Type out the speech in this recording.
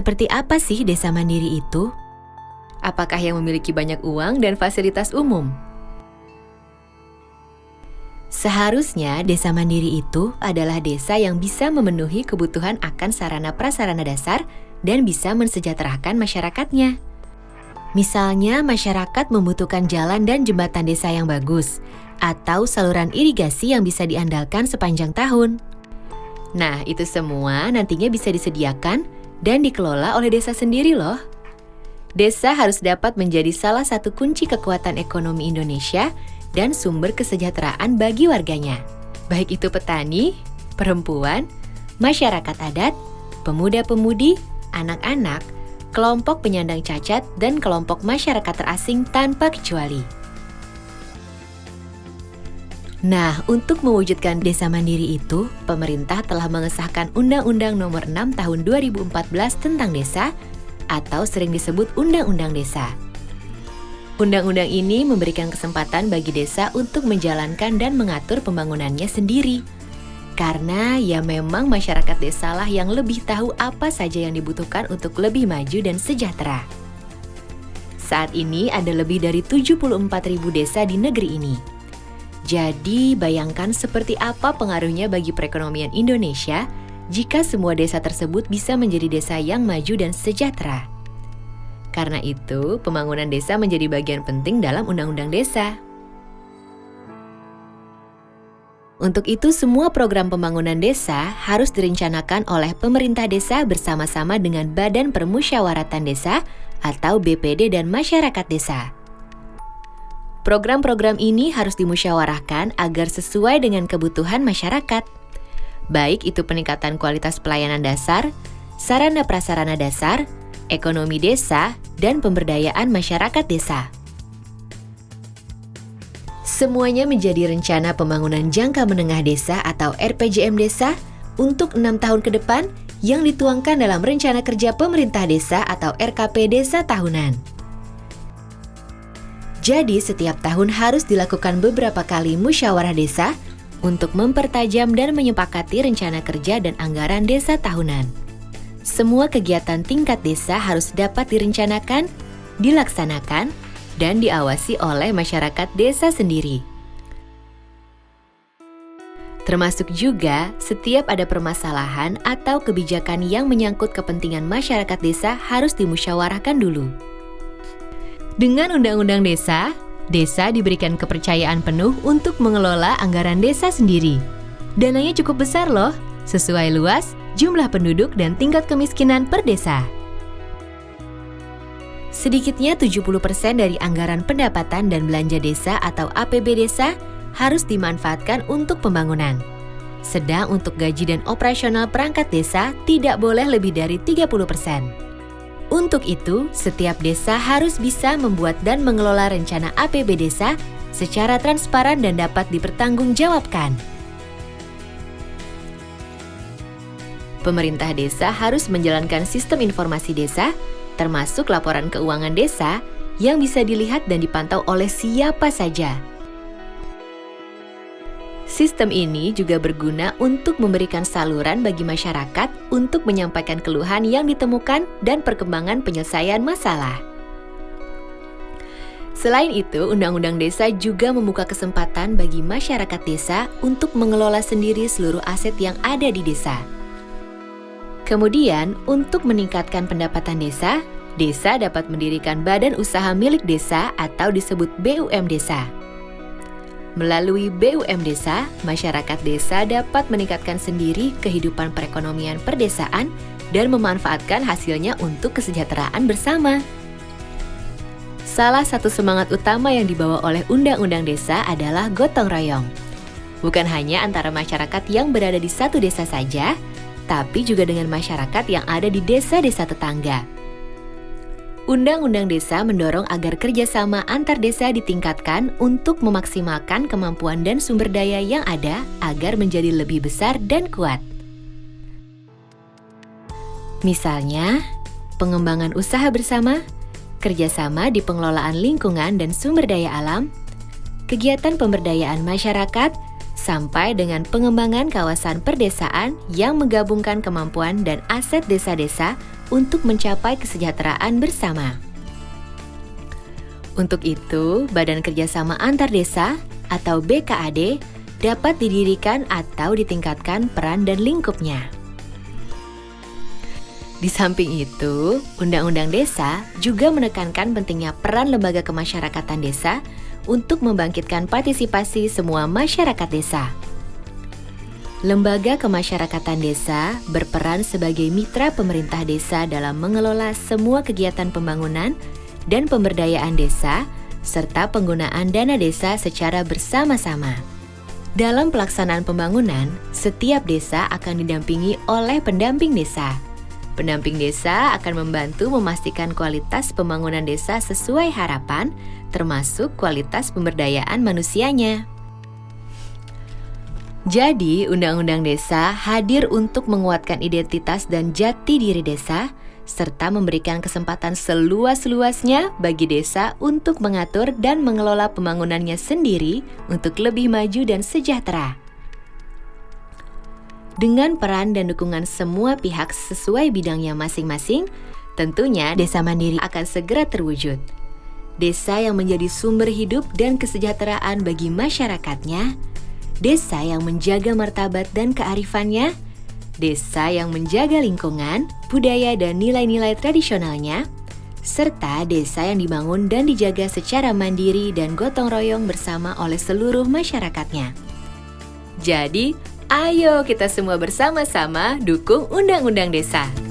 Seperti apa sih desa mandiri itu? Apakah yang memiliki banyak uang dan fasilitas umum? Seharusnya desa mandiri itu adalah desa yang bisa memenuhi kebutuhan akan sarana prasarana dasar dan bisa mensejahterakan masyarakatnya. Misalnya masyarakat membutuhkan jalan dan jembatan desa yang bagus, atau saluran irigasi yang bisa diandalkan sepanjang tahun. Nah, itu semua nantinya bisa disediakan dan dikelola oleh desa sendiri loh. Desa harus dapat menjadi salah satu kunci kekuatan ekonomi Indonesia dan sumber kesejahteraan bagi warganya. Baik itu petani, perempuan, masyarakat adat, pemuda-pemudi, anak-anak, kelompok penyandang cacat, dan kelompok masyarakat terasing tanpa kecuali. Nah, untuk mewujudkan desa mandiri itu, pemerintah telah mengesahkan Undang-Undang Nomor 6 Tahun 2014 tentang Desa, atau sering disebut Undang-Undang Desa. Undang-undang ini memberikan kesempatan bagi desa untuk menjalankan dan mengatur pembangunannya sendiri. Karena ya memang masyarakat desalah yang lebih tahu apa saja yang dibutuhkan untuk lebih maju dan sejahtera. Saat ini ada lebih dari 74.000 desa di negeri ini. Jadi bayangkan seperti apa pengaruhnya bagi perekonomian Indonesia jika semua desa tersebut bisa menjadi desa yang maju dan sejahtera. Karena itu, pembangunan desa menjadi bagian penting dalam Undang-Undang Desa. Untuk itu, semua program pembangunan desa harus direncanakan oleh pemerintah desa bersama-sama dengan Badan Permusyawaratan Desa atau BPD dan masyarakat desa. Program-program ini harus dimusyawarahkan agar sesuai dengan kebutuhan masyarakat. Baik itu peningkatan kualitas pelayanan dasar, sarana prasarana dasar, ekonomi desa, dan pemberdayaan masyarakat desa. Semuanya menjadi rencana pembangunan jangka menengah desa atau RPJM desa untuk 6 tahun ke depan yang dituangkan dalam Rencana Kerja Pemerintah Desa atau RKP Desa Tahunan. Jadi setiap tahun harus dilakukan beberapa kali musyawarah desa untuk mempertajam dan menyepakati rencana kerja dan anggaran desa tahunan. Semua kegiatan tingkat desa harus dapat direncanakan, dilaksanakan, dan diawasi oleh masyarakat desa sendiri. Termasuk juga setiap ada permasalahan atau kebijakan yang menyangkut kepentingan masyarakat desa harus dimusyawarahkan dulu. Dengan Undang-Undang Desa, desa diberikan kepercayaan penuh untuk mengelola anggaran desa sendiri. Dananya cukup besar loh, sesuai luas, jumlah penduduk, dan tingkat kemiskinan per desa. Sedikitnya 70% dari anggaran pendapatan dan belanja desa atau APB desa harus dimanfaatkan untuk pembangunan. Sedang untuk gaji dan operasional perangkat desa tidak boleh lebih dari 30%. Untuk itu, setiap desa harus bisa membuat dan mengelola rencana APB desa secara transparan dan dapat dipertanggungjawabkan. Pemerintah desa harus menjalankan sistem informasi desa, termasuk laporan keuangan desa yang bisa dilihat dan dipantau oleh siapa saja. Sistem ini juga berguna untuk memberikan saluran bagi masyarakat untuk menyampaikan keluhan yang ditemukan dan perkembangan penyelesaian masalah. Selain itu, Undang-Undang Desa juga membuka kesempatan bagi masyarakat desa untuk mengelola sendiri seluruh aset yang ada di desa. Kemudian, untuk meningkatkan pendapatan desa, desa dapat mendirikan badan usaha milik desa atau disebut BUM desa. Melalui BUM desa, masyarakat desa dapat meningkatkan sendiri kehidupan perekonomian perdesaan dan memanfaatkan hasilnya untuk kesejahteraan bersama. Salah satu semangat utama yang dibawa oleh Undang-Undang Desa adalah gotong royong. Bukan hanya antara masyarakat yang berada di satu desa saja, tapi juga dengan masyarakat yang ada di desa-desa tetangga. Undang-Undang Desa mendorong agar kerjasama antar desa ditingkatkan untuk memaksimalkan kemampuan dan sumber daya yang ada agar menjadi lebih besar dan kuat. Misalnya, pengembangan usaha bersama, kerjasama di pengelolaan lingkungan dan sumber daya alam, kegiatan pemberdayaan masyarakat, sampai dengan pengembangan kawasan perdesaan yang menggabungkan kemampuan dan aset desa-desa untuk mencapai kesejahteraan bersama. Untuk itu, Badan Kerjasama Antar Desa atau BKAD dapat didirikan atau ditingkatkan peran dan lingkupnya. Di samping itu, Undang-Undang Desa juga menekankan pentingnya peran lembaga kemasyarakatan desa untuk membangkitkan partisipasi semua masyarakat desa. Lembaga kemasyarakatan desa berperan sebagai mitra pemerintah desa dalam mengelola semua kegiatan pembangunan dan pemberdayaan desa, serta penggunaan dana desa secara bersama-sama. Dalam pelaksanaan pembangunan, setiap desa akan didampingi oleh pendamping desa. Pendamping desa akan membantu memastikan kualitas pembangunan desa sesuai harapan, termasuk kualitas pemberdayaan manusianya. Jadi, Undang-Undang Desa hadir untuk menguatkan identitas dan jati diri desa, serta memberikan kesempatan seluas-luasnya bagi desa untuk mengatur dan mengelola pembangunannya sendiri untuk lebih maju dan sejahtera. Dengan peran dan dukungan semua pihak sesuai bidangnya masing-masing, tentunya desa mandiri akan segera terwujud. Desa yang menjadi sumber hidup dan kesejahteraan bagi masyarakatnya, desa yang menjaga martabat dan kearifannya, desa yang menjaga lingkungan, budaya dan nilai-nilai tradisionalnya, serta desa yang dibangun dan dijaga secara mandiri dan gotong royong bersama oleh seluruh masyarakatnya. Jadi, ayo kita semua bersama-sama dukung Undang-Undang Desa.